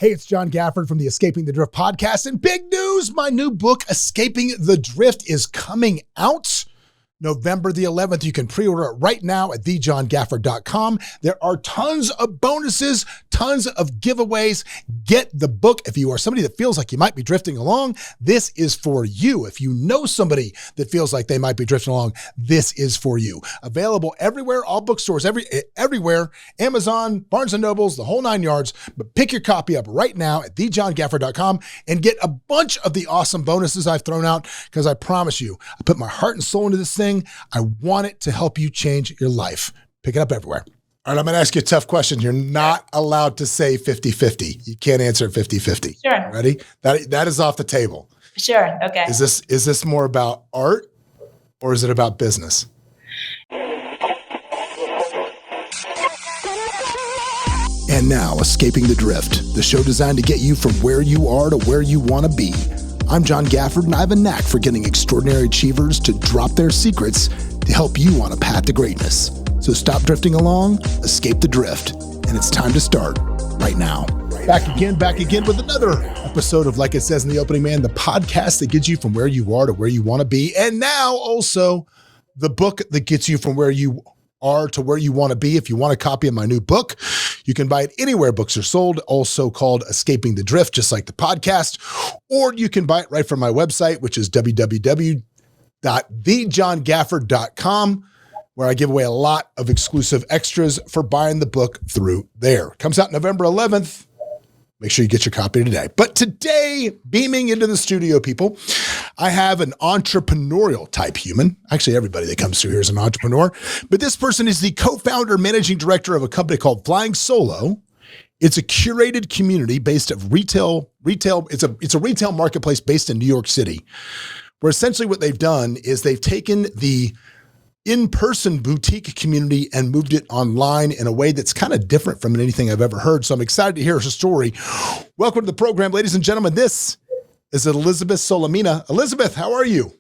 Hey, it's John Gafford from the Escaping the Drift podcast. And big news, my new book, Escaping the Drift, is coming out November the 11th. You can pre-order it right now at thejohngafford.com. There are tons of bonuses, tons of giveaways. Get the book. If you are somebody that feels like you might be drifting along, this is for you. If you know somebody that feels like they might be drifting along, this is for you. Available everywhere, all bookstores, everywhere, Amazon, Barnes & Nobles, the whole nine yards. But pick your copy up right now at thejohngafford.com and get a bunch of the awesome bonuses I've thrown out, because I promise you, I put my heart and soul into this thing. I want it to help you change your life. Pick it up everywhere. All right, I'm going to ask you a tough question. You're not allowed to say 50-50. You can't answer 50-50. Sure. Ready? That is off the table. Sure. Okay. Is this more about art or is it about business? And now, Escaping the Drift, the show designed to get you from where you are to where you want to be. I'm John Gafford, and I have a knack for getting extraordinary achievers to drop their secrets to help you on a path to greatness. So stop drifting along, escape the drift, and it's time to start right now. Back again with another episode of Like It Says in the Opening, Man, the podcast that gets you from where you are to where you want to be. And now also the book that gets you from where you are to where you want to be. If you want a copy of my new book, you can buy it anywhere books are sold, also called Escaping the Drift, just like the podcast, or you can buy it right from my website, which is www.thejohngafford.com, where I give away a lot of exclusive extras for buying the book through there. Comes out November 11th. Make sure you get your copy today. But today, beaming into the studio, people, I have an entrepreneurial type human. Actually, everybody that comes through here is an entrepreneur. But this person is the co-founder, managing director of a company called Flying Solo. It's a curated community based of retail. It's a retail marketplace based in New York City, where essentially what they've done is they've taken the in-person boutique community and moved it online in a way that's kind of different from anything I've ever heard. So I'm excited to hear her story. Welcome to the program, ladies and gentlemen. This is Elizabeth Solomeina. Elizabeth, how are you?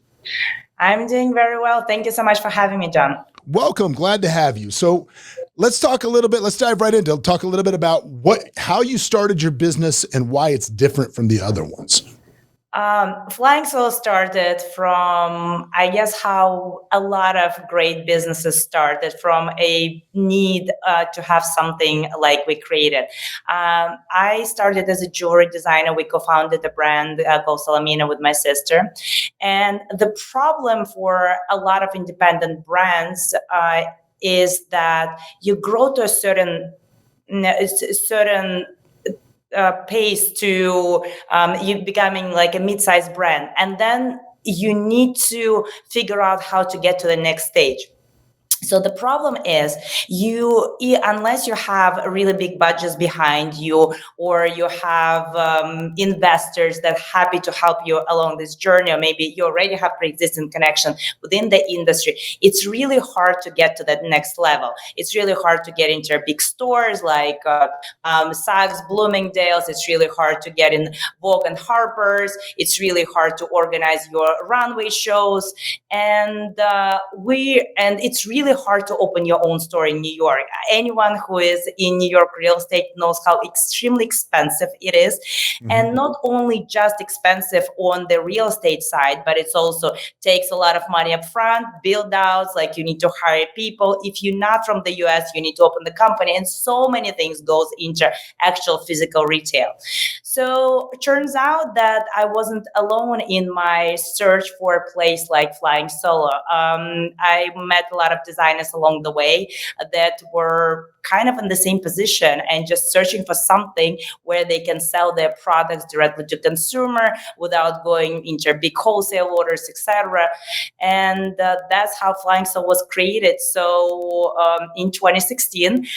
I'm doing very well. Thank you so much for having me, John. Welcome. Glad to have you. So let's dive right into talk a little bit about how you started your business and why it's different from the other ones. Flying Solo started from, I guess, how a lot of great businesses started, from a need to have something like we created. I started as a jewelry designer. We co-founded a brand called Solomeina with my sister. And the problem for a lot of independent brands is that you grow to a certain pace to you becoming like a mid-sized brand. And then you need to figure out how to get to the next stage. So the problem is unless you have really big budgets behind you, or you have investors that are happy to help you along this journey, or maybe you already have pre-existing connection within the industry, it's really hard to get to that next level. It's really hard to get into big stores like Saks, Bloomingdale's. It's really hard to get in Vogue and Harper's. It's really hard to organize your runway shows, and it's really hard to open your own store in New York. Anyone who is in New York real estate knows how extremely expensive it is. Mm-hmm. And not only just expensive on the real estate side, but it's also takes a lot of money up front, build outs, like you need to hire people. If you're not from the US, you need to open the company, and so many things goes into actual physical retail. So it turns out that I wasn't alone in my search for a place like Flying Solo. I met a lot of designers along the way that were kind of in the same position and just searching for something where they can sell their products directly to consumer without going into big wholesale orders, etc. And that's how Flying Solo was created. So in 2016,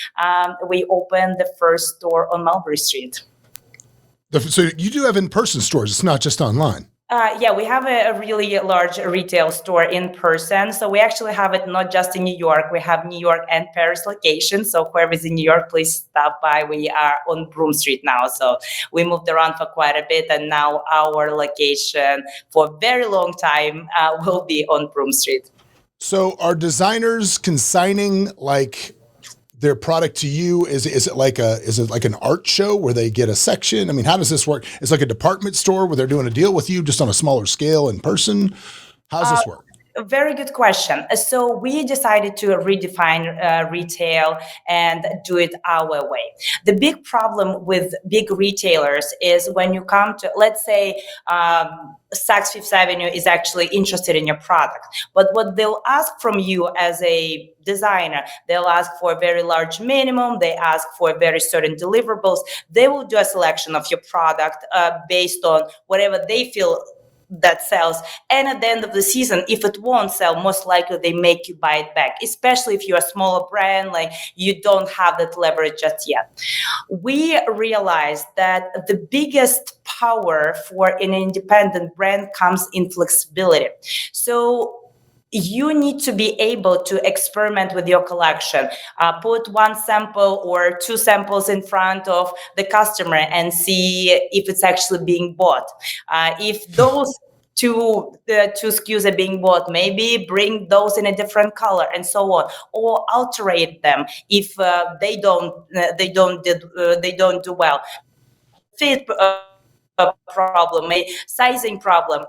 we opened the first store on Mulberry Street. So you do have in-person stores. It's not just online. Yeah, we have a really large retail store in person. So we actually have it not just in New York. We have New York and Paris locations. So whoever's in New York, please stop by. We are on Broome Street now. So we moved around for quite a bit. And now our location for a very long time will be on Broome Street. So are designers consigning like their product to you? Is it like an art show where they get a section? I mean, how does this work? It's like a department store where they're doing a deal with you just on a smaller scale in person. How's this work? A very good question. So we decided to redefine retail and do it our way. The big problem with big retailers is when you come to, let's say, Saks Fifth Avenue is actually interested in your product, but what they'll ask from you as a designer, they'll ask for a very large minimum, they ask for very certain deliverables. They will do a selection of your product based on whatever they feel that sells, and at the end of the season, if it won't sell, most likely they make you buy it back, especially if you're a smaller brand, like you don't have that leverage just yet. We realized that the biggest power for an independent brand comes in flexibility. So you need to be able to experiment with your collection, put one sample or two samples in front of the customer and see if it's actually being bought. If those two SKUs are being bought, maybe bring those in a different color and so on, or alterate them if they don't do well. Fit problem, a sizing problem.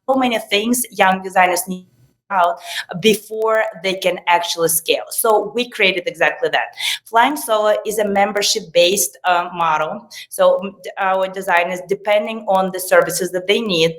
So many things young designers need out before they can actually scale. So we created exactly that. Flying Solo is a membership-based model. So our designers, depending on the services that they need,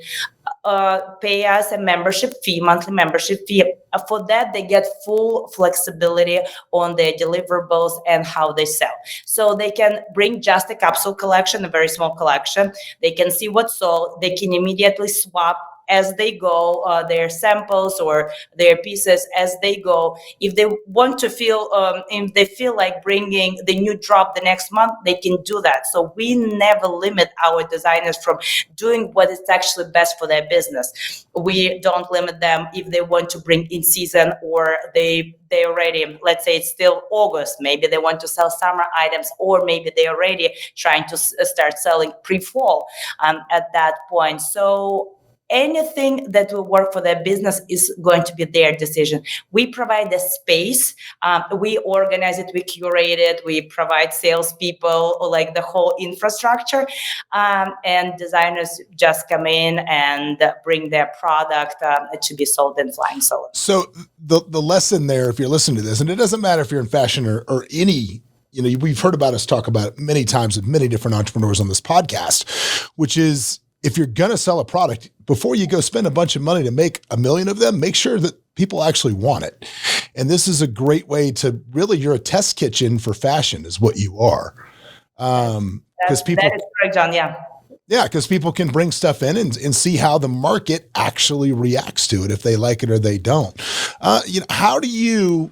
pay us a membership fee, monthly membership fee. For that, they get full flexibility on their deliverables and how they sell. So they can bring just a capsule collection, a very small collection. They can see what's sold. They can immediately swap as they go, their samples or their pieces as they go. If they want to if they feel like bringing the new drop the next month, they can do that. So we never limit our designers from doing what is actually best for their business. We don't limit them if they want to bring in season or they already, let's say it's still August, maybe they want to sell summer items, or maybe they're already trying to start selling pre-fall at that point. So anything that will work for their business is going to be their decision. We provide the space, we organize it, we curate it, we provide salespeople, like the whole infrastructure, and designers just come in and bring their product to be sold in Flying Solo. So the lesson there, if you're listening to this, and it doesn't matter if you're in fashion or any, we've heard about us talk about it many times with many different entrepreneurs on this podcast, which is, if you're going to sell a product, before you go spend a bunch of money to make 1 million of them, make sure that people actually want it. And this is a great way to really, you're a test kitchen for fashion is what you are. Because people, that is correct, John. Yeah. Yeah, because people can bring stuff in and see how the market actually reacts to it, if they like it or they don't. How do you,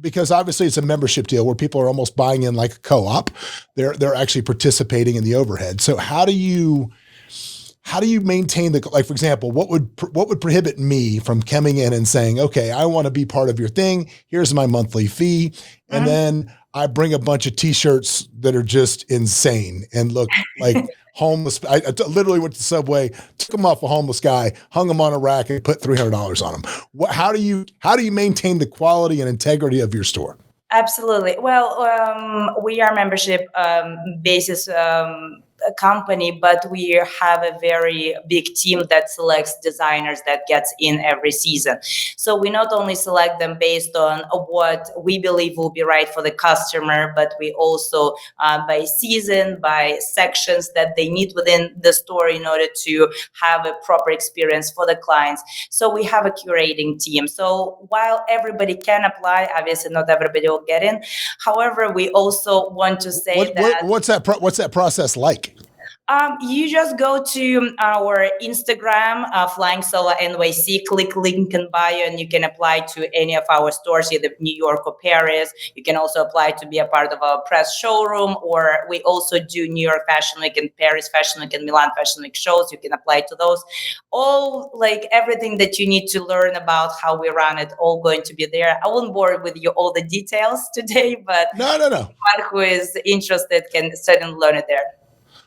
because obviously it's a membership deal where people are almost buying in like a co-op. They're actually participating in the overhead. So how do you maintain like, for example, what would prohibit me from coming in and saying, okay, I want to be part of your thing. Here's my monthly fee. And then I bring a bunch of t-shirts that are just insane and look like homeless. I literally went to the Subway, took them off a homeless guy, hung them on a rack and put $300 on them. How do you maintain the quality and integrity of your store? Absolutely. Well, we are membership basis company, but we have a very big team that selects designers that gets in every season. So we not only select them based on what we believe will be right for the customer, but we also by season, by sections that they need within the store in order to have a proper experience for the clients. So we have a curating team. So while everybody can apply, obviously not everybody will get in. However, we also want to say what's that process like? You just go to our Instagram, Flying Solo NYC, click link in bio, and you can apply to any of our stores, either New York or Paris. You can also apply to be a part of our press showroom, or we also do New York Fashion Week and Paris Fashion Week and Milan Fashion Week shows. You can apply to those. All, like everything that you need to learn about how we run it, all going to be there. I won't bore with you all the details today, but no. Anyone who is interested can certainly learn it there.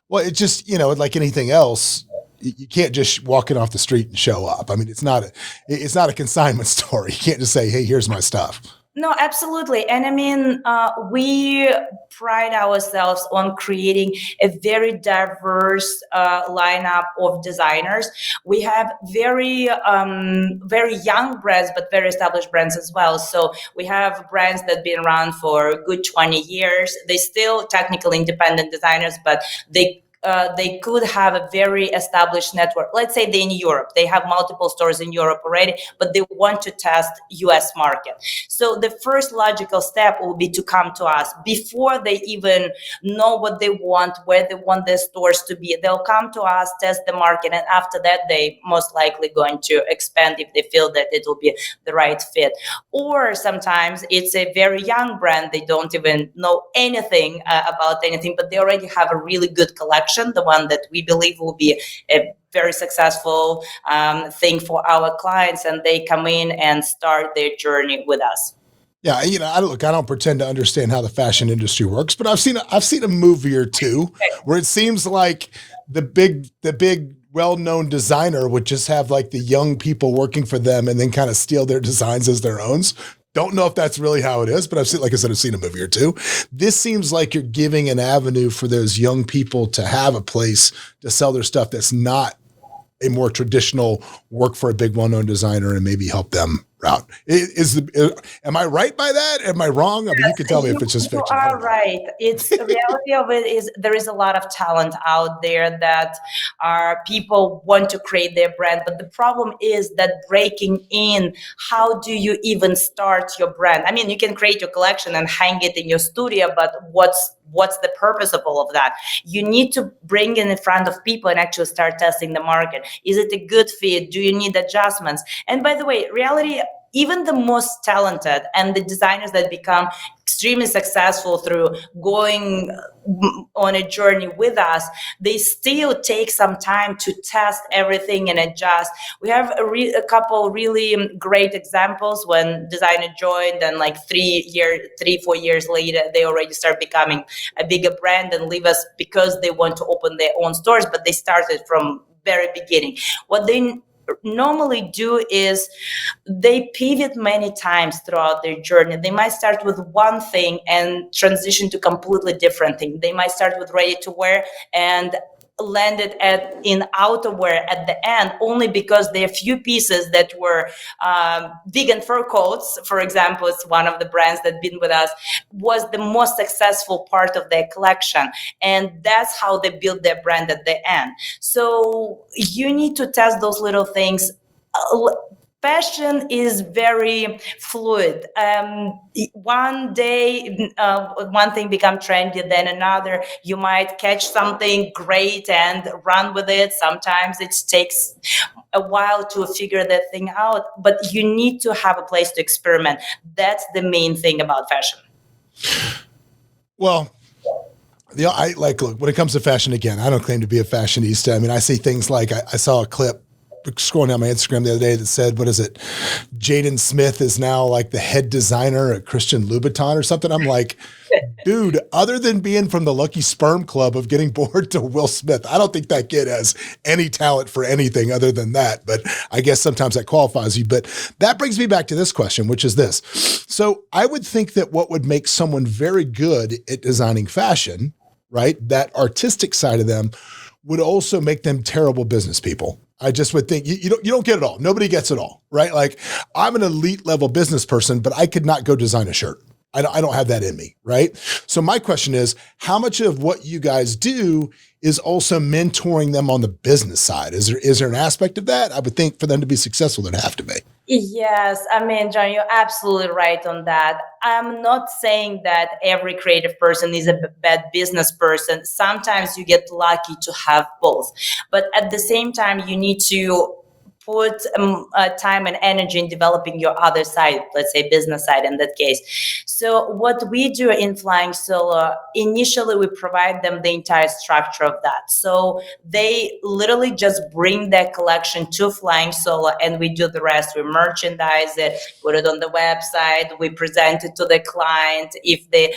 Well, it's just, like anything else, you can't just walk in off the street and show up. I mean, it's not a consignment store. You can't just say, hey, here's my stuff. No, absolutely. And I mean, we pride ourselves on creating a very diverse lineup of designers. We have very young brands, but very established brands as well. So we have brands that have been around for a good 20 years. They still technically independent designers, but they could have a very established network. Let's say they're in Europe. They have multiple stores in Europe already, but they want to test US market. So the first logical step will be to come to us before they even know what they want, where they want their stores to be. They'll come to us, test the market, and after that, they most likely going to expand if they feel that it will be the right fit. Or sometimes it's a very young brand. They don't even know anything about anything, but they already have a really good collection, the one that we believe will be a very successful thing for our clients, and they come in and start their journey with us. Yeah, I don't pretend to understand how the fashion industry works, but I've seen a movie or two where it seems like the big well-known designer would just have like the young people working for them and then kind of steal their designs as their own. Don't know if that's really how it is, but I've seen a movie or two. This seems like you're giving an avenue for those young people to have a place to sell their stuff that's not a more traditional work for a big well-known designer and maybe help them route. Am I right by that? Am I wrong? I mean, you can tell me if it's just fiction. You are right. It's the reality of it is there is a lot of talent out there that people want to create their brand, but the problem is that breaking in, how do you even start your brand? I mean, you can create your collection and hang it in your studio, but what's the purpose of all of that? You need to bring it in front of people and actually start testing the market. Is it a good fit? Do you need adjustments? And by the way, reality, even the most talented and the designers that become extremely successful through going on a journey with us, they still take some time to test everything and adjust. We have a couple really great examples when designer joined, and like 4 years later, they already start becoming a bigger brand and leave us because they want to open their own stores, but they started from very beginning. What they normally do is they pivot many times throughout their journey. They might start with one thing and transition to completely different thing. They might start with ready to wear and landed in outerwear at the end, only because there are a few pieces that were vegan fur coats, for example. It's one of the brands that been with us, was the most successful part of their collection, and that's how they built their brand at the end. So you need to test those little things. Fashion is very fluid. One day, one thing become trendy, then another. You might catch something great and run with it. Sometimes it takes a while to figure that thing out, but you need to have a place to experiment. That's the main thing about fashion. Well, look, when it comes to fashion, again, I don't claim to be a fashionista. I mean, I see things like I saw a clip scrolling down my Instagram the other day that said, what is it? Jaden Smith is now like the head designer at Christian Louboutin or something. I'm like, dude, other than being from the Lucky Sperm Club of getting bored to Will Smith, I don't think that kid has any talent for anything other than that. But I guess sometimes that qualifies you. But that brings me back to this question, which is this. So I would think that what would make someone very good at designing fashion, right, that artistic side of them, would also make them terrible business people. I just would think you don't get it all. Nobody gets it all, right? Like, I'm an elite level business person, but I could not go design a shirt. I don't have that in me, right? So my question is, how much of what you guys do is also mentoring them on the business side? Is there an aspect of that? I would think for them to be successful, there'd have to be. Yes, I mean, John, you're absolutely right on that. I'm not saying that every creative person is a bad business person. Sometimes you get lucky to have both. But at the same time, you need to put time and energy in developing your other side, let's say business side in that case. So what we do in Flying Solo, initially we provide them the entire structure of that. So they literally just bring their collection to Flying Solo and we do the rest. We merchandise it, put it on the website, we present it to the client. If they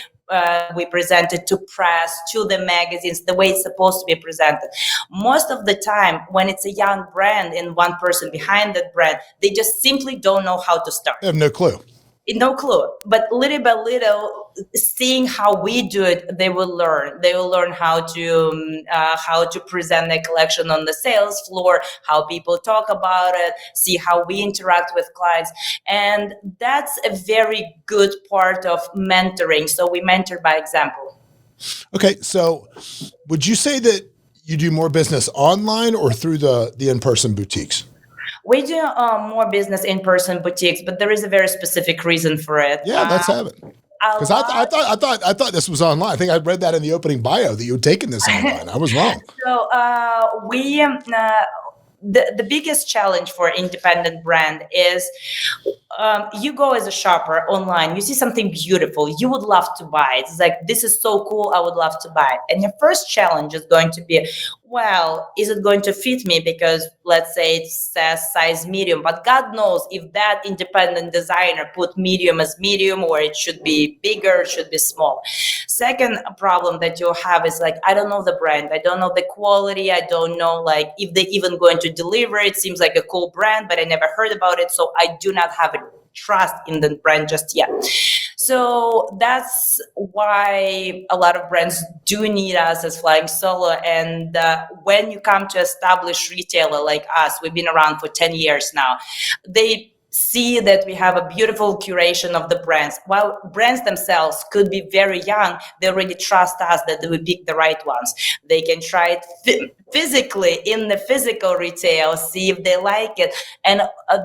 we present it to press, to the magazines, the way it's supposed to be presented. Most of the time, when it's a young brand and one person behind that brand, they just simply don't know how to start. They have no clue. no clue. But little by little, seeing how we do it, they will learn. They will learn how to present their collection on the sales floor, how people talk about it, see how we interact with clients, and that's a very good part of mentoring. So we mentor by example. Okay, so would you say that you do more business online or through the in-person boutiques? We do more business in-person boutiques, but there is a very specific reason for it. Yeah, let's have it. Because I thought this was online. I think I read that in the opening bio that you had taken this online. I was wrong. So the biggest challenge for independent brand is you go as a shopper online, you see something beautiful, you would love to buy it. It's like, this is so cool, I would love to buy it. And your first challenge is going to be, well, is it going to fit me? Because let's say it says size medium, but God knows if that independent designer put medium as medium, or it should be bigger, it should be small. Second problem that you have is like, I don't know the brand, I don't know the quality, I don't know like if they even going to deliver. It seems like a cool brand, but I never heard about it, so I do not have a trust in the brand just yet. So that's why a lot of brands do need us as Flying Solo. And when you come to established retailer like us, we've been around for 10 years now, they see that we have a beautiful curation of the brands. While brands themselves could be very young, they already trust us that we pick the right ones. They can try it physically in the physical retail, see if they like it. And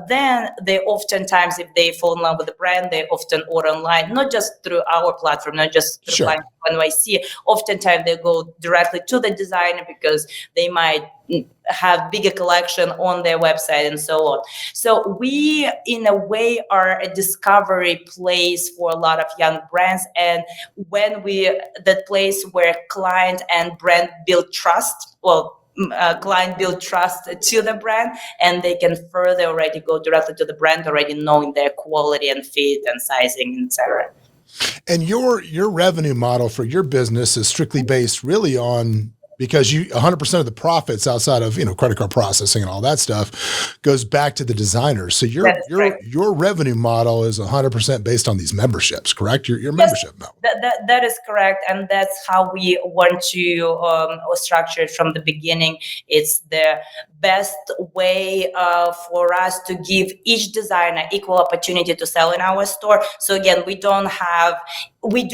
then they oftentimes, if they fall in love with the brand, they often order online, not just through our platform, not just through Sure. NYC. Oftentimes they go directly to the designer because they might have bigger collection on their website and so on. So we, in a way, are a discovery place for a lot of young brands. And when that place where client and brand build trust, client build trust to the brand, and they can further already go directly to the brand, already knowing their quality and fit and sizing, etc. And your revenue model for your business is strictly based really on, because 100% of the profits outside of, credit card processing and all that stuff goes back to the designers. So your revenue model is 100% based on these memberships, correct? Your membership model. That is correct. And that's how we want to structure it from the beginning. It's the best way for us to give each designer equal opportunity to sell in our store. So again, we do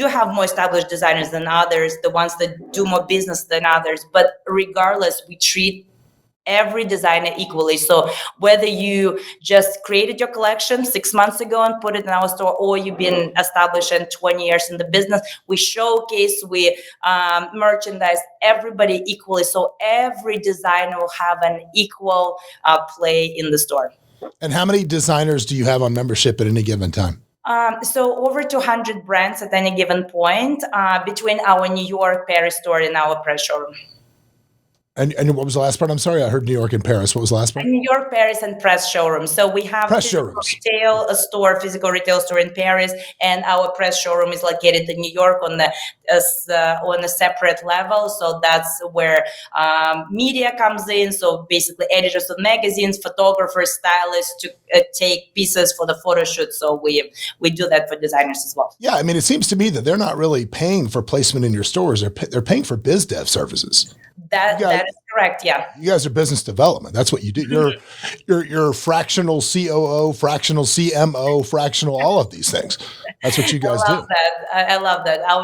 have more established designers than others, the ones that do more business than others, but regardless, we treat every designer equally. So whether you just created your collection 6 months ago and put it in our store, or you've been established in 20 years in the business, we showcase, we merchandise everybody equally. So every designer will have an equal play in the store. And how many designers do you have on membership at any given time? So over 200 brands at any given point between our New York, Paris store and our press showroom. And what was the last part? I'm sorry, I heard New York and Paris. What was the last part? New York, Paris, and press showroom. So we have physical retail store in Paris, and our press showroom is located in New York on a separate level. So that's where media comes in. So basically, editors of magazines, photographers, stylists to take pieces for the photo shoot. So we do that for designers as well. Yeah, I mean, it seems to me that they're not really paying for placement in your stores. They're paying for biz dev services. That is correct. Yeah. You guys are business development. That's what you do. You're fractional COO, fractional CMO, fractional all of these things. That's what you guys do. I love that. I'll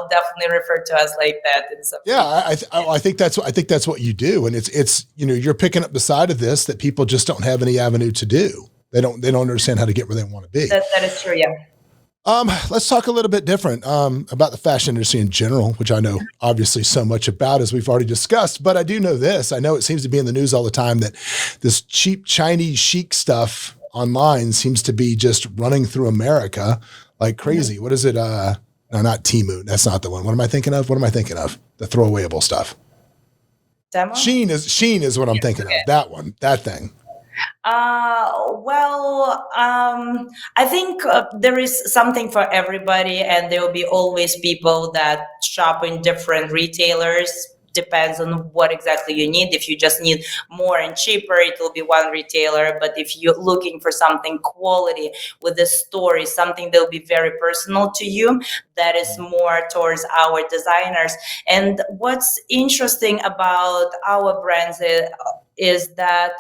definitely refer to us like that. Yeah, I think that's what you do, and it's you're picking up the side of this that people just don't have any avenue to do. They don't understand how to get where they want to be. That is true. Yeah. Let's talk a little bit different about the fashion industry in general, which I know obviously so much about, as we've already discussed. But I do know this. I know it seems to be in the news all the time that this cheap Chinese chic stuff online seems to be just running through America like crazy. What is it? No, not Temu. That's not the one. What am I thinking of? The throwawayable stuff. Demo? Shein is what I'm thinking of. That one. That thing. I think there is something for everybody, and there will be always people that shop in different retailers depends on what exactly you need. If you just need more and cheaper, it will be one retailer. But if you're looking for something quality with a story, something that will be very personal to you, that is more towards our designers. And what's interesting about our brands is that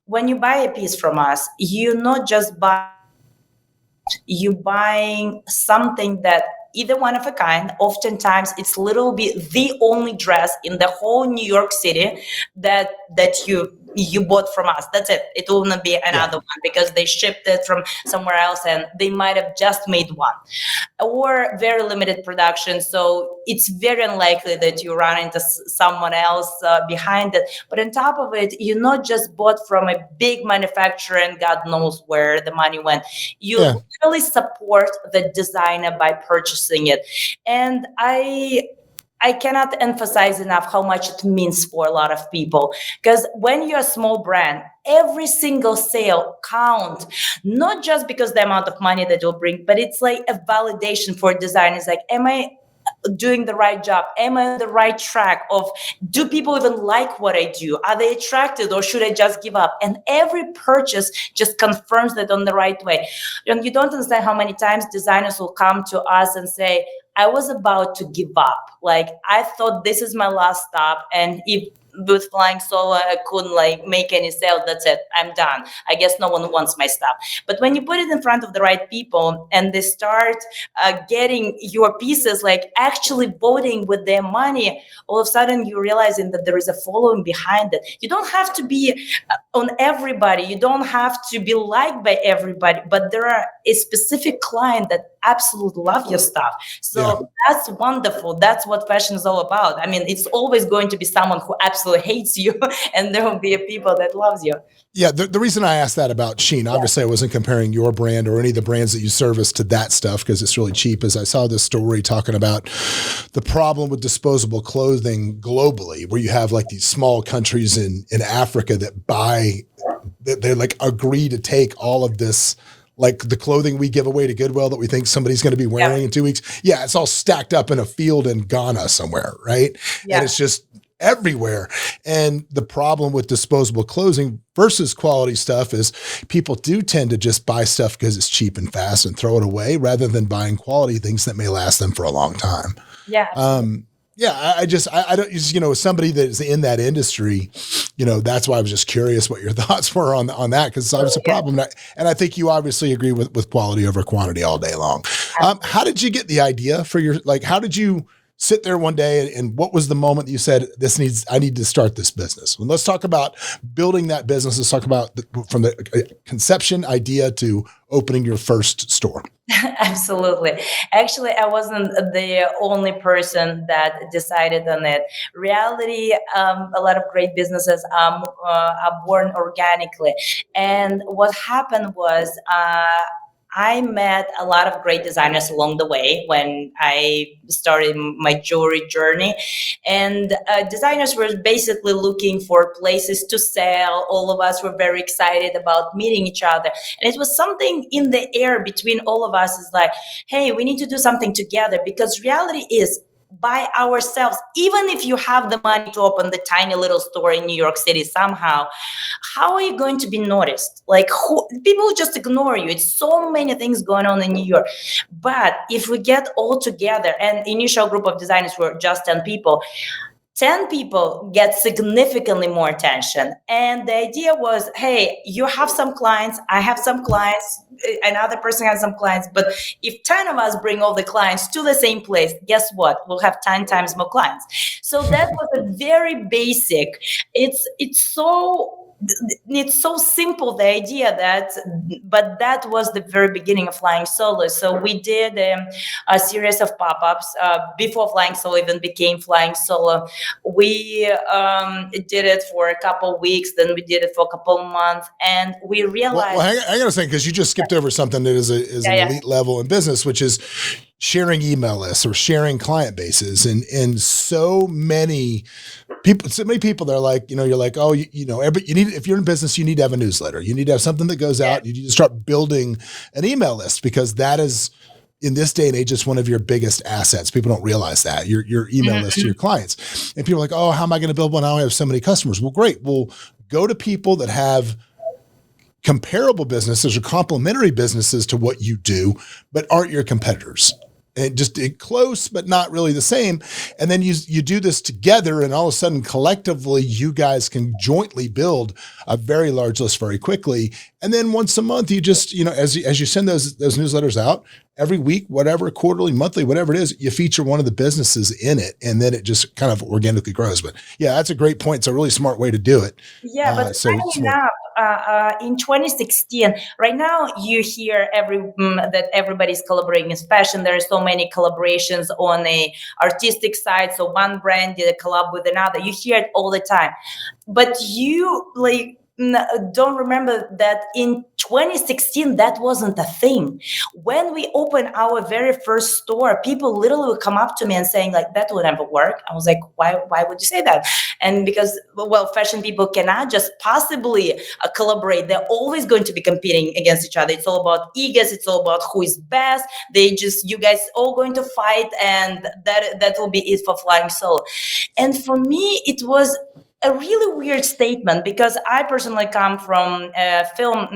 when you buy a piece from us, you're not just buying something that either one of a kind. Oftentimes it's little bit the only dress in the whole New York City that you bought from us. That's it. It will not be another one because they shipped it from somewhere else and they might have just made one, or very limited production. So it's very unlikely that you run into someone else behind it. But on top of it, you not just bought from a big manufacturer and God knows where the money went. You really support the designer by purchasing it. And I cannot emphasize enough how much it means for a lot of people. Because when you're a small brand, every single sale counts, not just because the amount of money that you'll bring, but it's like a validation for designers. Like, am I doing the right job? Am I on the right track of, do people even like what I do? Are they attracted or should I just give up? And every purchase just confirms that on the right way. And you don't understand how many times designers will come to us and say, I was about to give up. Like, I thought this is my last stop. And if with Flying Solo, I couldn't make any sales. That's it. I'm done. I guess no one wants my stuff. But when you put it in front of the right people and they start getting your pieces, actually voting with their money, all of a sudden you're realizing that there is a following behind it. You don't have to be on everybody. You don't have to be liked by everybody, but there are a specific client that absolutely love your stuff. So that's wonderful. That's what fashion is all about. I mean, it's always going to be someone who absolutely hates you, and there will be people that loves you. Yeah, the reason I asked that about Shein, obviously I wasn't comparing your brand or any of the brands that you service to that stuff because it's really cheap, as I saw this story talking about the problem with disposable clothing globally, where you have these small countries in Africa that they agree to take all of this, the clothing we give away to Goodwill that we think somebody's going to be wearing in 2 weeks. Yeah, it's all stacked up in a field in Ghana somewhere, right? Yeah. And it's just everywhere. And the problem with disposable clothing versus quality stuff is people do tend to just buy stuff because it's cheap and fast and throw it away rather than buying quality things that may last them for a long time. Yeah. I don't, as somebody that is in that industry, that's why I was just curious what your thoughts were on that, because it's a problem. And I think you obviously agree with quality over quantity all day long. How did you get the idea for how did you sit there one day and what was the moment that you said, I need to start this business? Well, let's talk about building that business. Let's talk about from the conception idea to opening your first store. Absolutely. Actually, I wasn't the only person that decided on it. Reality, a lot of great businesses are born organically. And what happened was, I met a lot of great designers along the way when I started my jewelry journey. And designers were basically looking for places to sell. All of us were very excited about meeting each other. And it was something in the air between all of us, is like, hey, we need to do something together, because reality is, by ourselves, even if you have the money to open the tiny little store in New York City somehow, how are you going to be noticed? People just ignore you. It's so many things going on in New York. But if we get all together, and initial group of designers were just 10 people, 10 people get significantly more attention. And the idea was, hey, you have some clients, I have some clients, another person has some clients. But if 10 of us bring all the clients to the same place, guess what? We'll have 10 times more clients. So that was a very basic, it's so simple, the idea but that was the very beginning of Flying Solo. So we did a series of pop-ups before Flying Solo even became Flying Solo. We did it for a couple of weeks, then we did it for a couple of months, and we realized. Well, I got to say, because you just skipped over something that is an elite level in business, which is sharing email lists or sharing client bases, and so many people they're like, you're like, oh, you need, if you're in business, you need to have a newsletter. You need to have something that goes out. You need to start building an email list, because that is, in this day and age, it's one of your biggest assets. People don't realize that your email list to your clients, and people are like, oh, how am I going to build one? I only have so many customers. Well, great. Well, go to people that have comparable businesses or complementary businesses to what you do, but aren't your competitors. And just close, but not really the same. And then you do this together, and all of a sudden, collectively, you guys can jointly build a very large list very quickly. And then once a month, you just, as you send those newsletters out every week, whatever, quarterly, monthly, whatever it is, you feature one of the businesses in it, and then it just kind of organically grows. But yeah, that's a great point. It's a really smart way to do it. Yeah, but in 2016, right now you hear that everybody's collaborating in fashion. There are so many collaborations on a artistic side. So one brand did a collab with another. You hear it all the time, but you don't remember that in 2016 that wasn't a thing. When we opened our very first store, people literally would come up to me and saying like, that would never work. I was like, why would you say that? And because, well, fashion people cannot just possibly collaborate. They're always going to be competing against each other. It's all about egos. It's all about who is best. You guys all going to fight, and that will be it for flying solo. And for me, it was a really weird statement, because I personally come from a film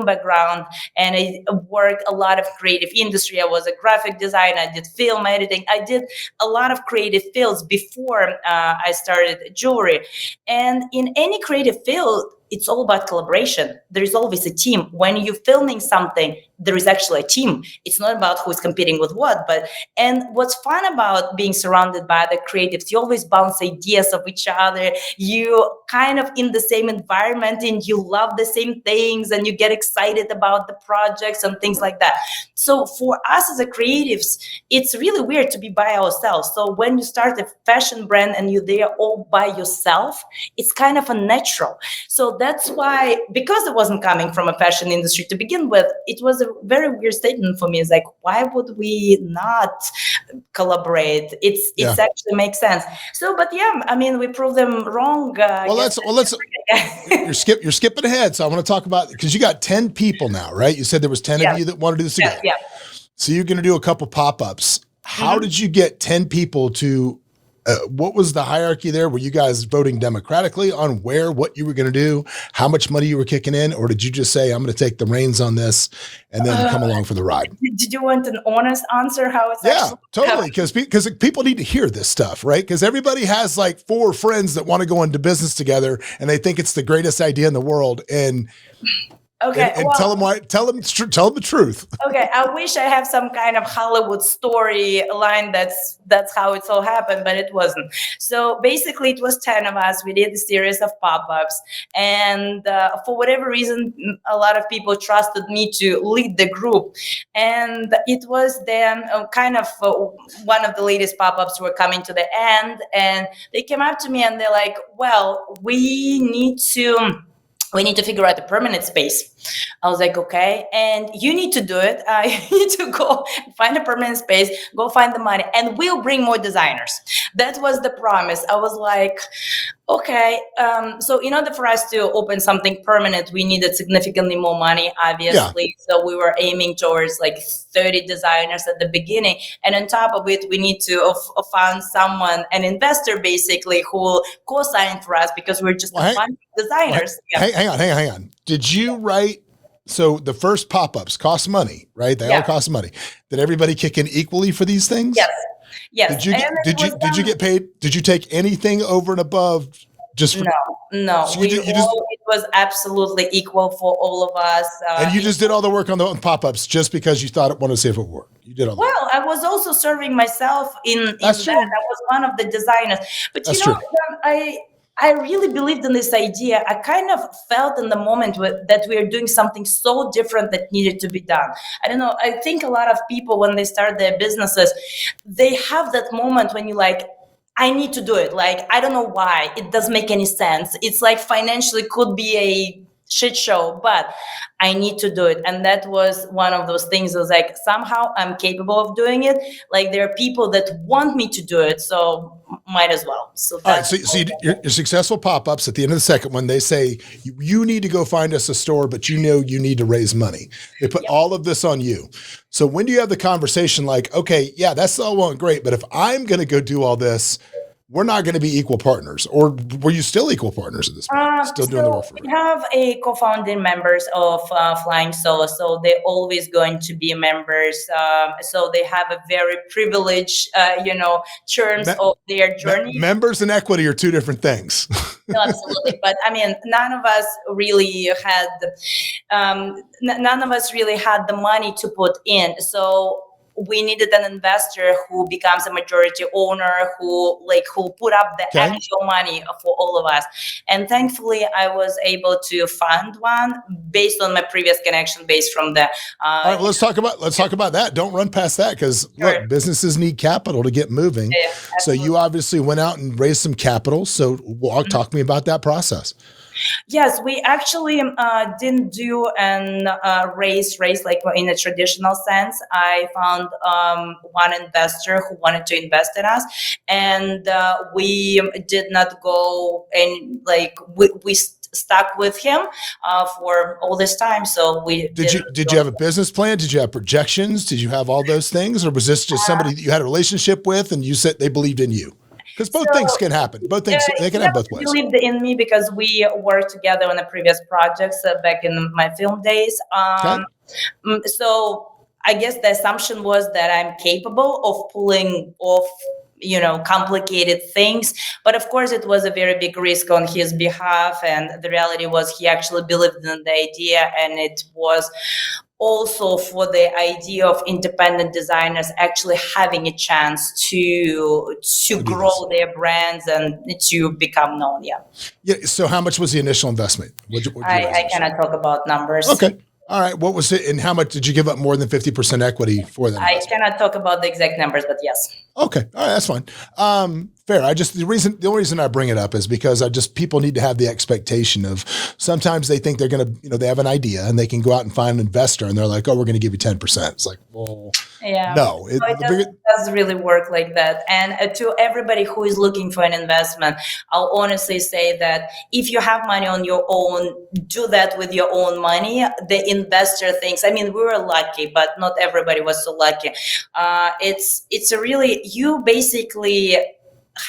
background, and I worked a lot of creative industry. I was a graphic designer. I did film editing. I did a lot of creative fields before I started jewelry. And in any creative field, it's all about collaboration. There is always a team. When you're filming something, there is actually a team. It's not about who's competing with what. And what's fun about being surrounded by the creatives, you always bounce ideas of each other. You kind of in the same environment, and you love the same things, and you get excited about the projects and things like that. So for us as a creatives, it's really weird to be by ourselves. So when you start a fashion brand and you're there all by yourself, it's kind of unnatural. So that's why, because it wasn't coming from a fashion industry to begin with, it was a very weird statement for me. It's like, why would we not collaborate? It's actually makes sense. So, but yeah, I mean, we proved them wrong. You're skipping ahead. So I want to talk about, because you got 10 people now, right? You said there was 10 of you that want to do this together. Yeah. So you're going to do a couple pop-ups. How did you get 10 people to, what was the hierarchy there? Were you guys voting democratically on what you were going to do, how much money you were kicking in? Or did you just say, I'm going to take the reins on this and then come along for the ride? Did you want an honest answer? How it's actually totally. Because people need to hear this stuff, right? Because everybody has like 4 friends that want to go into business together, and they think it's the greatest idea in the world. And okay, and tell them the truth. Okay, I wish I have some kind of Hollywood storyline that's how it's all happened, but it wasn't. So basically, it was 10 of us. We did a series of pop-ups, and for whatever reason, a lot of people trusted me to lead the group. And it was then one of the latest pop-ups were coming to the end, and they came up to me and they're like, "Well, we need to figure out a permanent space." I was like, okay, and you need to do it. You need to go find a permanent space, go find the money, and we'll bring more designers. That was the promise. I was like, okay. So in order for us to open something permanent, we needed significantly more money, obviously. Yeah. So we were aiming towards like 30 designers at the beginning. And on top of it, we need to find someone, an investor basically, who will co-sign for us, because we're just a bunch of designers. Hang on. Did you write? So the first pop-ups cost money, right? They all cost money. Did everybody kick in equally for these things? Yes. Did you get paid? Did you take anything over and above just for? No. So it was absolutely equal for all of us. And you just did all the work on the pop-ups just because you wanted to see if it would work. You did all that. Well, I was also serving myself in that. I was one of the designers. But That's true. I really believed in this idea. I kind of felt in the moment that we are doing something so different that needed to be done. I don't know. I think a lot of people, when they start their businesses, they have that moment when you're like, I need to do it. Like, I don't know why. It doesn't make any sense. It's like financially could be a shit show, but I need to do it. And that was one of those things. It was like, somehow I'm capable of doing it. Like, there are people that want me to do it, so might as well. So All right. that's So your successful pop-ups at the end of the second one, they say, you need to go find us a store, but you need to raise money. They put all of this on you. So when do you have the conversation like, okay, yeah, that's all well and great, but if I'm going to go do all this, we're not going to be equal partners? Or were you still equal partners at this point? Still doing the work for me? We have a co-founding members of Flying Solo, so they're always going to be members. So they have a very privileged, terms of their journey. Members and equity are two different things. No, absolutely. But I mean, none of us really had the money to put in. So we needed an investor who becomes a majority owner, who put up the actual money for all of us. And thankfully, I was able to fund one based on my previous connection, based from the. All right, let's talk about that. Don't run past that, because look, businesses need capital to get moving. Yeah, so you obviously went out and raised some capital. So talk to me about that process. Yes, we actually didn't do an raise like in a traditional sense. I found one investor who wanted to invest in us, and we did not go and we stuck with him for all this time. So did you have a business plan? Did you have projections? Did you have all those things, or was this just somebody that you had a relationship with and you said they believed in you? Because both things can happen. Both things, they can have both ways. He believed in me because we worked together on the previous projects back in my film days. So I guess the assumption was that I'm capable of pulling off, complicated things. But of course, it was a very big risk on his behalf. And the reality was he actually believed in the idea. And it was also for the idea of independent designers actually having a chance to grow their brands and to become known. Yeah. So how much was the initial investment? I cannot talk about numbers. Okay. All right. What was it, and how much did you give up more than 50% equity for that? I cannot talk about the exact numbers, but yes. Okay. All right. That's fine. Fair. The only reason I bring it up is because people need to have the expectation of, sometimes they think they're going to, they have an idea and they can go out and find an investor and they're like, oh, we're going to give you 10%. It's like, well, no. It doesn't really work like that. And to everybody who is looking for an investment, I'll honestly say that if you have money on your own, do that with your own money. The investor thinks, we were lucky, but not everybody was so lucky. It's a really, you basically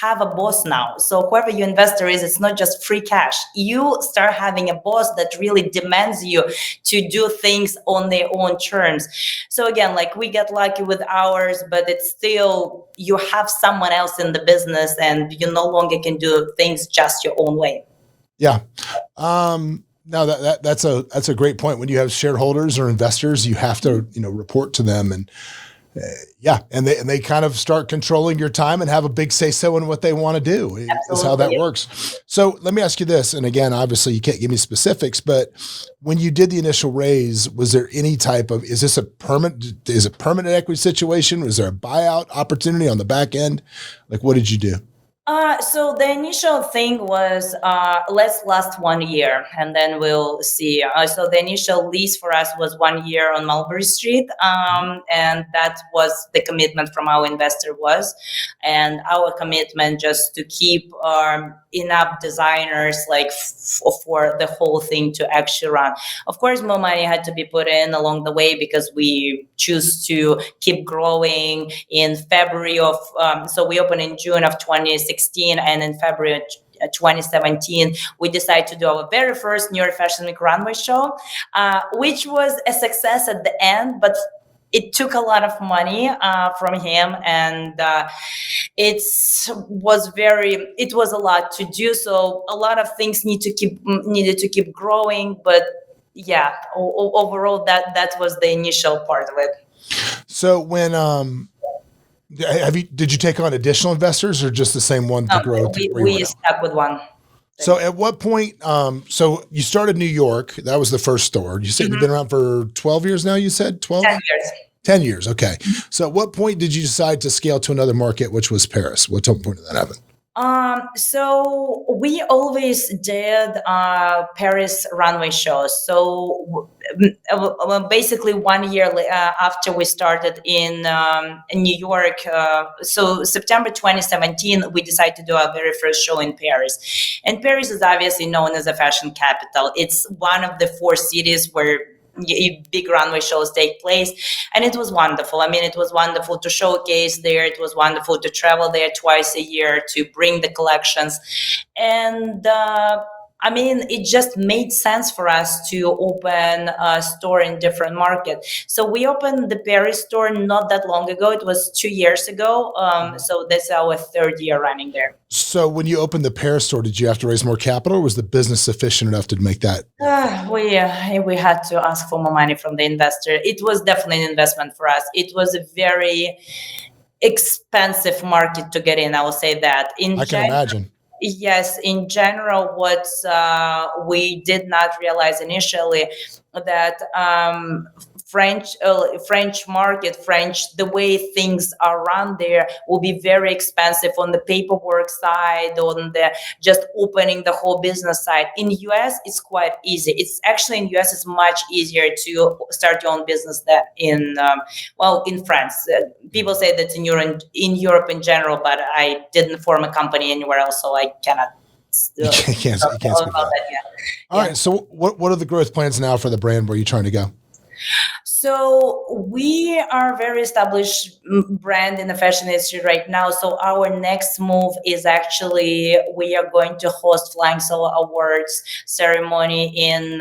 have a boss now. So whoever your investor is, it's not just free cash. You start having a boss that really demands you to do things on their own terms. So again, we get lucky with ours, but it's still, you have someone else in the business and you no longer can do things just your own way. Yeah. No, that's a great point. When you have shareholders or investors, you have to, report to them, and and they kind of start controlling your time and have a big say-so in what they want to do. Absolutely. Is how that works. So let me ask you this. And again, obviously you can't give me specifics, but when you did the initial raise, was there any type of, is it a permanent equity situation? Was there a buyout opportunity on the back end? What did you do? So the initial thing was, let's last 1 year and then we'll see. So the initial lease for us was 1 year on Mulberry Street. And that was the commitment from our investor was, and our commitment just to keep enough designers for the whole thing to actually run. Of course, more money had to be put in along the way because we choose to keep growing. In February of, so we opened in June of 2016, and in February of 2017, we decided to do our very first New York Fashion Week runway show, which was a success at the end, but it took a lot of money from him, and it was a lot to do. So a lot of things needed to keep growing, but overall that was the initial part of it. So when did you take on additional investors or just the same one to grow? We stuck with one. So at what point, so you started New York, that was the first store. You said you've been around for 12 years now, you said 12? 10 years. 10 years. Okay. So at what point did you decide to scale to another market, which was Paris? What point did that happen? So we always did Paris runway shows. So basically 1 year after we started in New York, so September 2017, we decided to do our very first show in Paris. And Paris is obviously known as a fashion capital. It's one of the four cities where big runway shows take place, and it was wonderful. I mean, it was wonderful to showcase there. It was wonderful to travel there twice a year to bring the collections, and I mean, it just made sense for us to open a store in different market. So we opened the Paris store not that long ago. It was 2 years ago. So that's our third year running there. So when you opened the Paris store, did you have to raise more capital, or was the business sufficient enough to make that? We had to ask for more money from the investor. It was definitely an investment for us. It was a very expensive market to get in. I will say that. I can imagine. Yes, in general, what we did not realize initially that French market, the way things are run there will be very expensive on the paperwork side, on the just opening the whole business side. In US, it's quite easy. It's actually in US, it's much easier to start your own business than in France. People say that in Europe in general, but I didn't form a company anywhere else, so I cannot. You can't speak about that. All right. So what are the growth plans now for the brand? Where are you trying to go? So we are a very established brand in the fashion industry right now. So our next move is actually we are going to host Flying Solo Awards ceremony in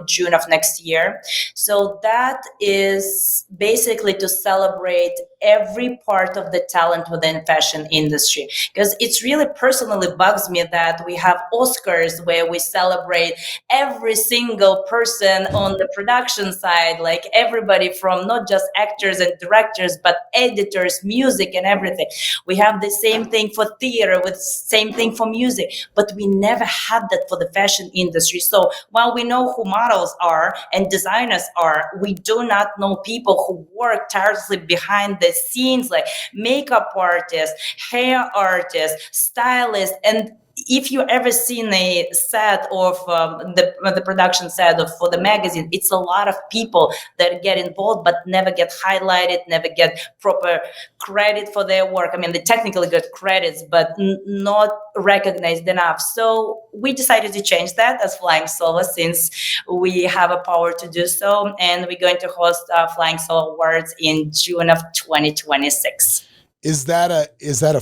June of next year. So that is basically to celebrate every part of the talent within fashion industry, because it's really personally bugs me that we have Oscars where we celebrate every single person on the production side, like everybody from not just actors and directors, but editors, music and everything. We have the same thing for theater, with same thing for music, but we never had that for the fashion industry. So while we know who models are and designers are, we do not know people who work tirelessly behind the scenes, like makeup artists, hair artists, stylists. And if you ever seen a set of the production set for the magazine, it's a lot of people that get involved but never get highlighted, never get proper credit for their work. I mean, they technically get credits, but not recognized enough. So we decided to change that as Flying Solo, since we have a power to do so, and we're going to host Flying Solo Awards in June of 2026. Is that a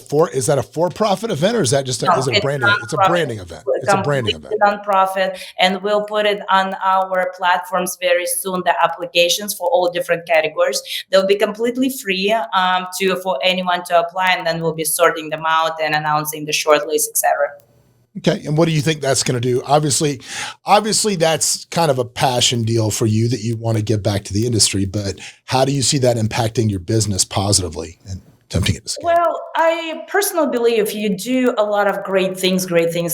for-profit event, or is that just is it a branding? It's a branding event. It's a branding event. Nonprofit, and we'll put it on our platforms very soon. The applications for all different categories, they'll be completely free for anyone to apply, and then we'll be sorting them out and announcing the shortlist, etc. Okay. And what do you think that's going to do? Obviously that's kind of a passion deal for you that you want to give back to the industry, but how do you see that impacting your business positively and tempting it to scale? Well, I personally believe you do a lot of great things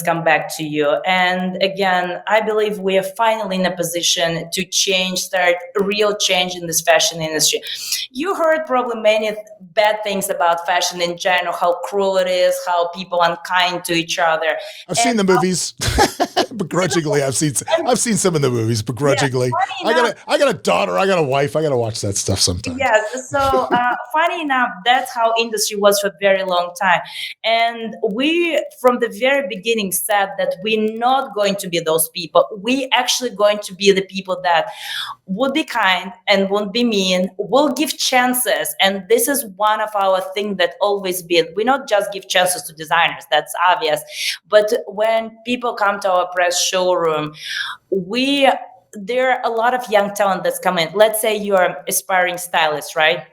come back to you. And again, I believe we are finally in a position to start real change in this fashion industry. You heard probably many bad things about fashion in general, how cruel it is, how people are unkind to each other. I've seen the movies begrudgingly. I've seen some of the movies begrudgingly. Yeah, I got a daughter, I got a wife. I got to watch that stuff sometimes. Yes. So funny enough, that's how industry was for a very long time. And we, from the very beginning, said that we're not going to be those people. We actually going to be the people that would be kind and won't be mean, will give chances. And this is one of our things that always been. We not just give chances to designers, that's obvious. But when people come to our press showroom, there are a lot of young talent that's coming. Let's say you're aspiring stylist, right?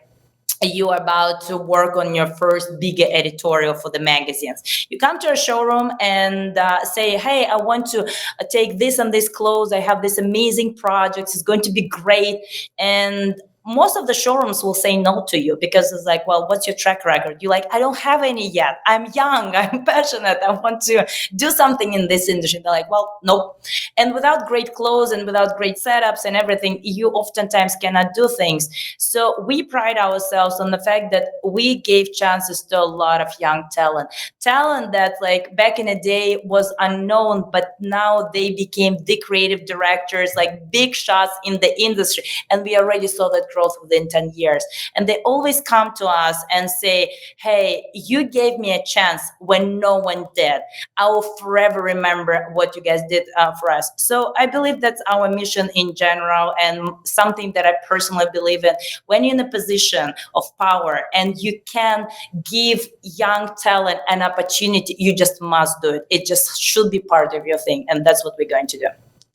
You are about to work on your first big editorial for the magazines. You come to a showroom and say, hey, I want to take this and this clothes. I have this amazing project. It's going to be great. And most of the showrooms will say no to you because it's like, well, what's your track record? You're like, I don't have any yet. I'm young. I'm passionate. I want to do something in this industry. They're like, well, nope. And without great clothes and without great setups and everything, you oftentimes cannot do things. So we pride ourselves on the fact that we gave chances to a lot of young talent that like back in the day was unknown, but now they became the creative directors, like big shots in the industry. And we already saw that growth within 10 years. And they always come to us and say, hey, you gave me a chance when no one did. I will forever remember what you guys did for us. So I believe that's our mission in general, and something that I personally believe in. When you're in a position of power and you can give young talent an opportunity, you just must do it. It just should be part of your thing. And that's what we're going to do.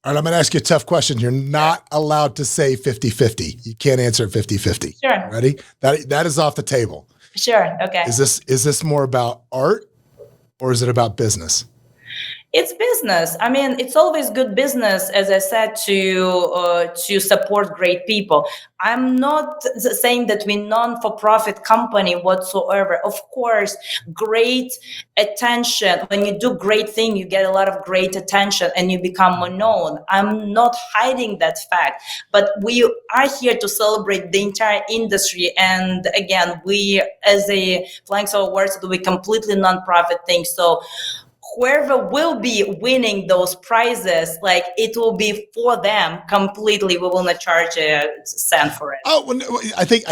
All right, I'm going to ask you a tough question. You're not allowed to say 50-50. You can't answer 50-50. Sure. Ready? That is off the table. Sure. Okay. Is this more about art or is it about business? It's business. I mean, it's always good business, as I said, to support great people. I'm not saying that we're non-for-profit company whatsoever. Of course, great attention. When you do great thing, you get a lot of great attention and you become more known. I'm not hiding that fact, but we are here to celebrate the entire industry. And again, we, as a Flying Solo Awards, do a completely non-profit thing. So whoever will be winning those prizes, like it will be for them completely. We will not charge a cent for it. Oh, well, I think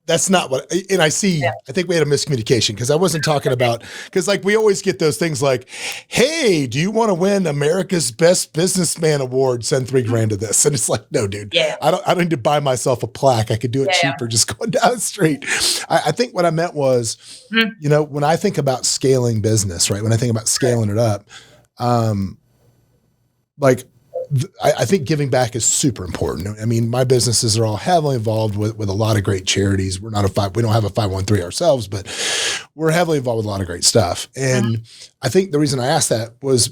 that's not what, and I see, yeah. I think we had a miscommunication because I wasn't talking about, because like we always get those things like, hey, do you want to win America's Best Businessman Award? Send $3,000 to this. And it's like, no, dude, yeah. I don't need to buy myself a plaque. I could do it cheaper just going down the street. I think what I meant was, you know, when I think about scaling business, right? When I think about scaling it up, I think giving back is super important. I mean, my businesses are all heavily involved with a lot of great charities. We don't have a 501(c)(3) ourselves, but we're heavily involved with a lot of great stuff. And I think the reason I asked that was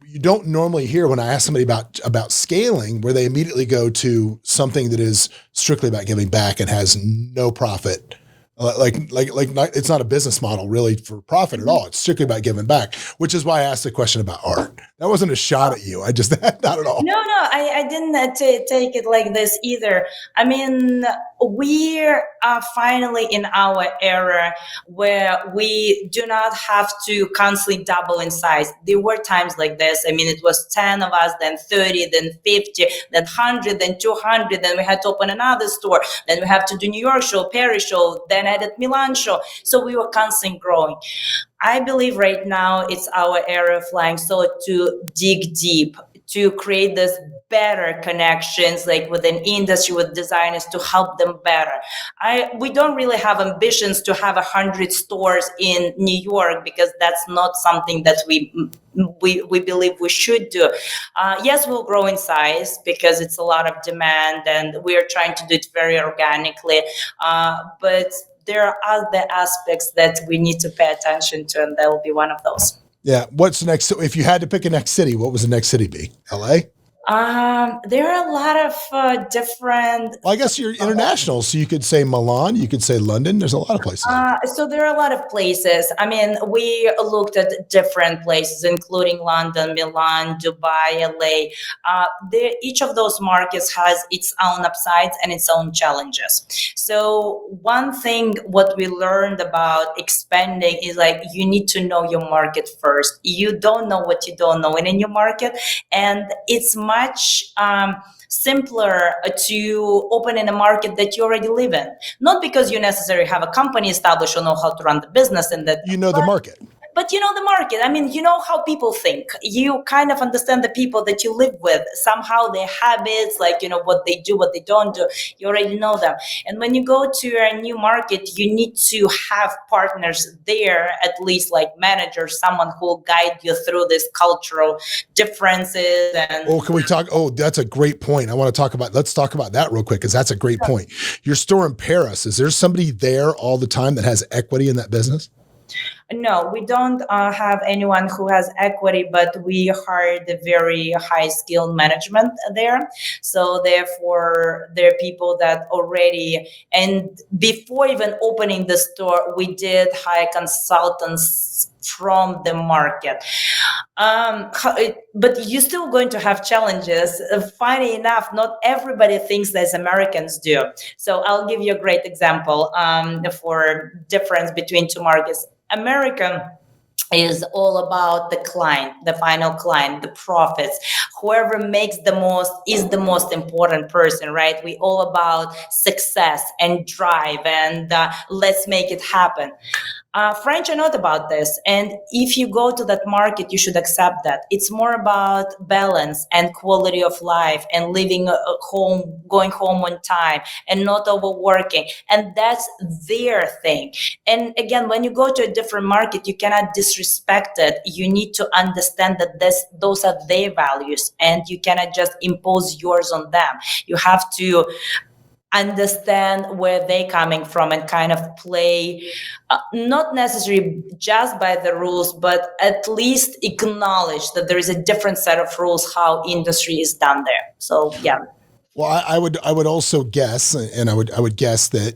you don't normally hear when I ask somebody about scaling where they immediately go to something that is strictly about giving back and has no profit. It's not a business model really for profit at all. It's strictly about giving back, which is why I asked the question about art. That wasn't a shot at you. I just, not at all. No, I didn't take it like this either. I mean, we are finally in our era where we do not have to constantly double in size. There were times like this. I mean, it was 10 of us, then 30, then 50, then 100, then 200. Then we had to open another store. Then we have to do New York show, Paris show, then added Milan show. So we were constantly growing. I believe right now it's our era of Flying Solo to dig deep, to create this better connections, like within industry, with designers, to help them better. We don't really have ambitions to have 100 stores in New York because that's not something that we believe we should do. Yes, we'll grow in size because it's a lot of demand and we are trying to do it very organically. But there are other aspects that we need to pay attention to, and that will be one of those. Yeah. What's next? So if you had to pick a next city, what was the next city be? LA? There are a lot of different. Well, I guess you're international, so you could say Milan, you could say London. There's a lot of places. So there are a lot of places. I mean, we looked at different places, including London, Milan, Dubai, LA. Each of those markets has its own upsides and its own challenges. So one thing what we learned about expanding is like you need to know your market first. You don't know what you don't know in your market, and it's much simpler to open in a market that you already live in. Not because you necessarily have a company established or know how to run the business in that. You know the market. But you know the market. I mean, you know how people think. You kind of understand the people that you live with, somehow their habits, like, you know, what they do, what they don't do. You already know them. And when you go to a new market, you need to have partners there, at least like managers, someone who will guide you through these cultural differences. And can we talk? Oh, that's a great point. Let's talk about that real quick, because that's a great point. Your store in Paris, is there somebody there all the time that has equity in that business? No, we don't have anyone who has equity, but we hired a very high skilled management there. So therefore, there are people that already, and before even opening the store, we did hire consultants from the market. But you're still going to have challenges. Funny enough, not everybody thinks as Americans do. So I'll give you a great example for difference between two markets. America is all about the client, the final client, the profits. Whoever makes the most is the most important person, right? We all about success and drive and let's make it happen. French are not about this. And if you go to that market, you should accept that. It's more about balance and quality of life and living home, going home on time and not overworking. And that's their thing. And again, when you go to a different market, you cannot disrespect it. You need to understand that those are their values and you cannot just impose yours on them. You have to understand where they're coming from and kind of play not necessarily just by the rules, but at least acknowledge that there is a different set of rules how industry is done there. So yeah. Well, I would also guess, and I would guess that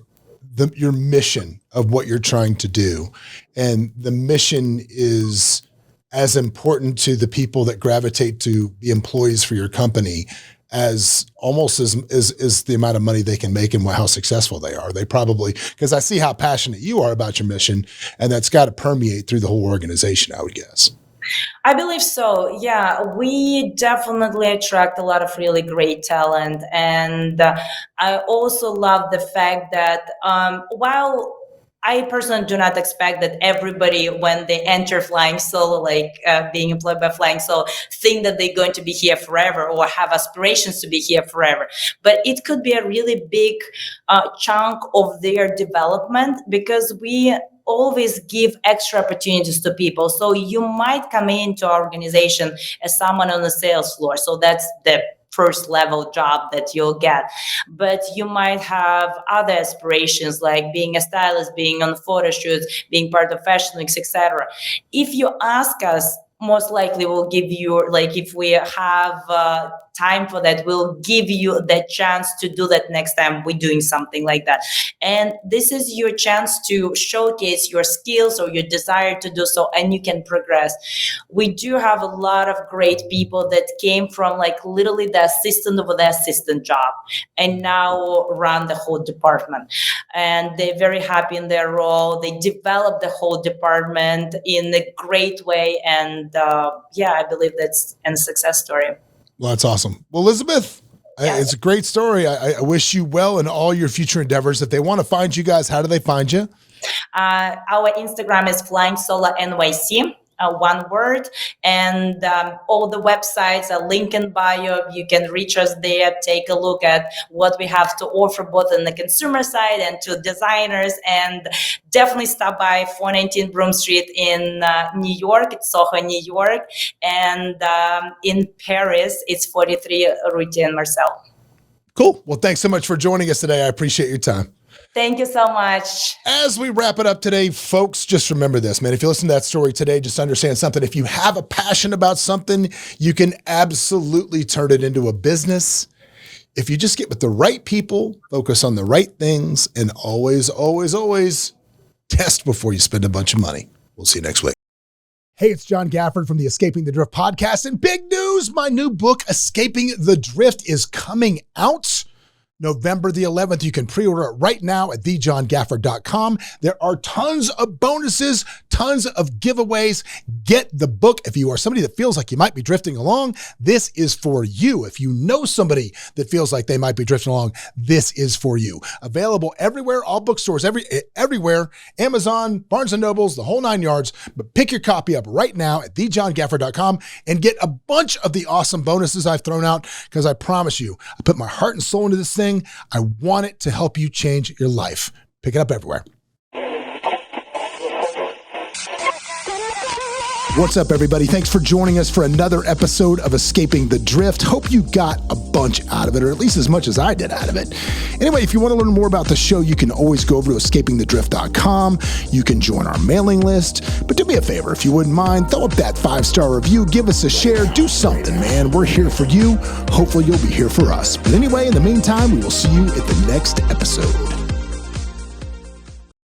your mission of what you're trying to do, and the mission is as important to the people that gravitate to be employees for your company as almost as the amount of money they can make and how successful they are. They probably, because I see how passionate you are about your mission, and that's got to permeate through the whole organization, I would guess. I believe so. Yeah, we definitely attract a lot of really great talent. And I also love the fact that while I personally do not expect that everybody, when they enter flying solo, like being employed by flying solo, think that they're going to be here forever or have aspirations to be here forever. But it could be a really big chunk of their development, because we always give extra opportunities to people. So you might come into our organization as someone on the sales floor. So that's the first level job that you'll get, but you might have other aspirations like being a stylist, being on photo shoots, being part of fashion weeks, etc. If you ask us, most likely we'll give you, like, if we have time for that, we'll give you the chance to do that next time we're doing something like that. And this is your chance to showcase your skills or your desire to do so, and you can progress. We do have a lot of great people that came from like literally the assistant of the assistant job and now run the whole department. And they're very happy in their role. They develop the whole department in a great way. And I believe that's a success story. Well, that's awesome. Well, Elizabeth, yes. It's a great story. I wish you well in all your future endeavors. If they want to find you guys, how do they find you? Our Instagram is Flying Solo NYC. One word, and all the websites are linked in bio. You can reach us there, take a look at what we have to offer both on the consumer side and to designers, and definitely stop by 419 Broome Street in New York. It's Soho, New York, and in Paris, it's 43 Rue Marcel. Cool. Well, thanks so much for joining us today. I appreciate your time. Thank you so much. As we wrap it up today, folks, just remember this, man. If you listen to that story today, just understand something. If you have a passion about something, you can absolutely turn it into a business. If you just get with the right people, focus on the right things, and always, always, always test before you spend a bunch of money. We'll see you next week. Hey, it's John Gafford from the Escaping the Drift podcast. And big news, my new book, Escaping the Drift, is coming out November the 11th. You can pre-order it right now at thejohngafford.com. There are tons of bonuses, tons of giveaways. Get the book. If you are somebody that feels like you might be drifting along, this is for you. If you know somebody that feels like they might be drifting along, this is for you. Available everywhere, all bookstores, everywhere, Amazon, Barnes & Nobles, the whole 9 yards. But pick your copy up right now at thejohngafford.com and get a bunch of the awesome bonuses I've thrown out, because I promise you, I put my heart and soul into this thing. I want it to help you change your life. Pick it up everywhere. What's up, everybody? Thanks for joining us for another episode of Escaping the Drift. Hope you got a bunch out of it, or at least as much as I did out of it. Anyway, if you want to learn more about the show, you can always go over to escapingthedrift.com. You can join our mailing list. But do me a favor, if you wouldn't mind, throw up that 5-star review, give us a share, do something, man. We're here for you. Hopefully you'll be here for us. But anyway, in the meantime, we will see you at the next episode.